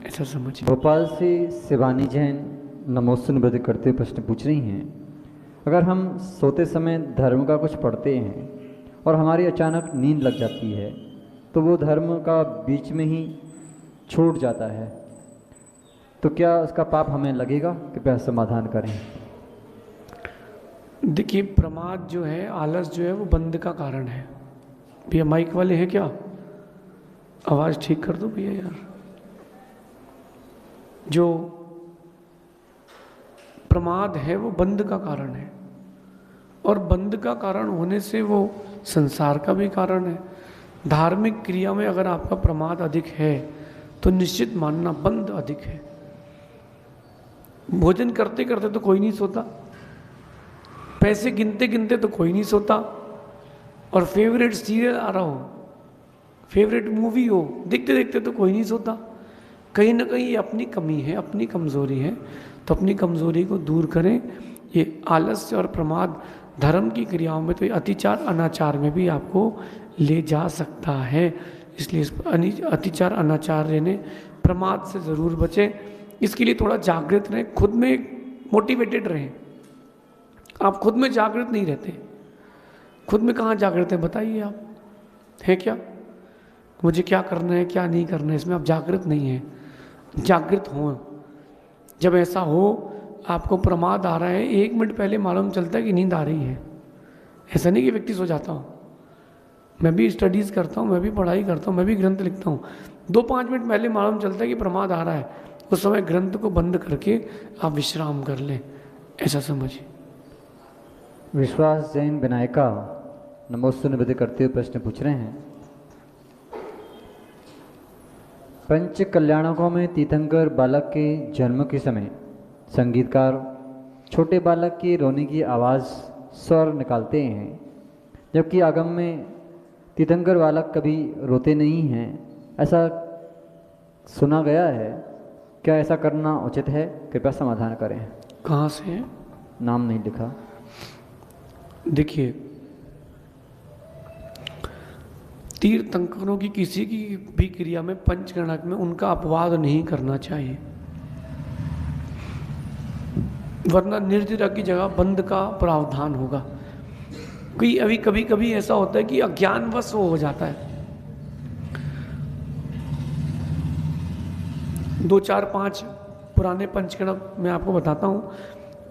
ऐसा समझिए। भोपाल से शिवानी जैन नमोस्तु निवेद्य करते हुए प्रश्न पूछ रही हैं। अगर हम सोते समय धर्म का कुछ पढ़ते हैं और हमारी अचानक नींद लग जाती है तो वो धर्म का बीच में ही छूट जाता है, तो क्या उसका पाप हमें लगेगा? कृपया समाधान करें। देखिए, प्रमाद जो है, आलस जो है, वो बंद का कारण है। भैया माइक वाले हैं क्या? आवाज़ ठीक कर दो भैया यार। जो प्रमाद है वो बंद का कारण है, और बंद का कारण होने से वो संसार का भी कारण है। धार्मिक क्रिया में अगर आपका प्रमाद अधिक है तो निश्चित मानना बंद अधिक है। भोजन करते करते तो कोई नहीं सोता, पैसे गिनते गिनते तो कोई नहीं सोता, और फेवरेट सीरियल आ रहा हो, फेवरेट मूवी हो, देखते देखते तो कोई नहीं सोता। कहीं ना कहीं ये अपनी कमी है, अपनी कमज़ोरी है। तो अपनी कमज़ोरी को दूर करें। ये आलस्य और प्रमाद धर्म की क्रियाओं में, तो ये अतिचार अनाचार में भी आपको ले जा सकता है। इसलिए इस अतिचार अनाचार रहने, प्रमाद से ज़रूर बचें। इसके लिए थोड़ा जागृत रहें, खुद में मोटिवेटेड रहें। आप खुद में जागृत नहीं रहते। खुद में कहाँ जागृत है बताइए आप, है क्या? मुझे क्या करना है क्या नहीं करना है, इसमें आप जागृत नहीं हैं। जागृत हो। जब ऐसा हो, आपको प्रमाद आ रहा है, 1 मिनट पहले मालूम चलता है कि नींद आ रही है। ऐसा नहीं कि व्यक्ति सो जाता हो। मैं भी स्टडीज़ करता हूँ, मैं भी पढ़ाई करता हूँ, मैं भी ग्रंथ लिखता हूँ। 2-5 मिनट पहले मालूम चलता है कि प्रमाद आ रहा है, उस समय ग्रंथ को बंद करके आप विश्राम कर लें। ऐसा समझिए। विश्वास जैन विनायका नमोस्तु निवेद्य करते हुए प्रश्न पूछ रहे हैं। पंच कल्याणकों में तीर्थंकर बालक के जन्म के समय संगीतकार छोटे बालक के रोने की आवाज़ स्वर निकालते हैं, जबकि आगम में तीर्थंकर बालक कभी रोते नहीं हैं, ऐसा सुना गया है। क्या ऐसा करना उचित है? कृपया समाधान करें। कहाँ से है? नाम नहीं लिखा। देखिए, तीर्थंकरों की किसी की भी क्रिया में, पंचकर्णक में, उनका अपवाद नहीं करना चाहिए, वरना निर्जरा की जगह बंद का प्रावधान होगा। क्योंकि अभी कभी कभी ऐसा होता है कि अज्ञानवश वो हो जाता है। 2-4-5 पुराने पंचकर्णक मैं आपको बताता हूँ।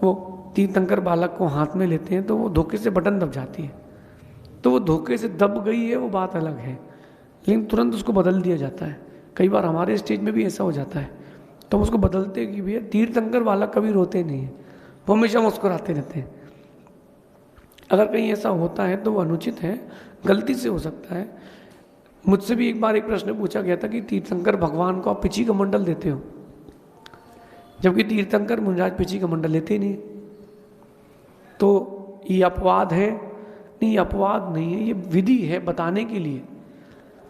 वो तीर्थंकर बालक को हाथ में लेते हैं तो वो धोखे से बटन दब जाती है। तो वो धोखे से दब गई है, वो बात अलग है, लेकिन तुरंत उसको बदल दिया जाता है। कई बार हमारे स्टेज में भी ऐसा हो जाता है, तो हम उसको बदलते कि भैया तीर्थंकर बालक कभी रोते नहीं है, वो हमेशा मुस्कुराते रहते हैं। अगर कहीं ऐसा होता है तो वो अनुचित है, गलती से हो सकता है। मुझसे भी एक बार एक प्रश्न पूछा गया था कि तीर्थंकर भगवान को आप पिछी का मंडल देते हो, जबकि तीर्थंकर मुनिराज पिछी का मंडल लेते ही नहीं। तो ये अपवाद है? नहीं, अपवाद नहीं है, ये विधि है बताने के लिए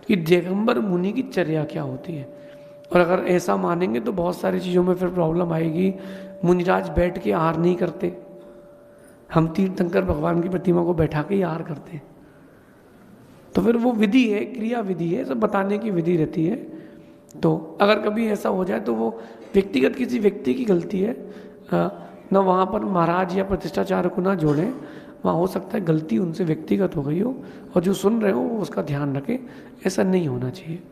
कि दिगंबर मुनि की चर्या क्या होती है। और अगर ऐसा मानेंगे तो बहुत सारी चीज़ों में फिर प्रॉब्लम आएगी। मुनिराज बैठ के आहार नहीं करते, हम तीर्थंकर भगवान की प्रतिमा को बैठा के ही आहार करते हैं। तो फिर वो विधि है, क्रिया विधि है, सब बताने की विधि रहती है। तो अगर कभी ऐसा हो जाए तो वो व्यक्तिगत किसी व्यक्ति की गलती है, न वहाँ पर महाराज या प्रतिष्ठाचार्य को ना जोड़ें। वहाँ हो सकता है गलती उनसे व्यक्तिगत हो गई हो, और जो सुन रहे हो वो उसका ध्यान रखें। ऐसा नहीं होना चाहिए।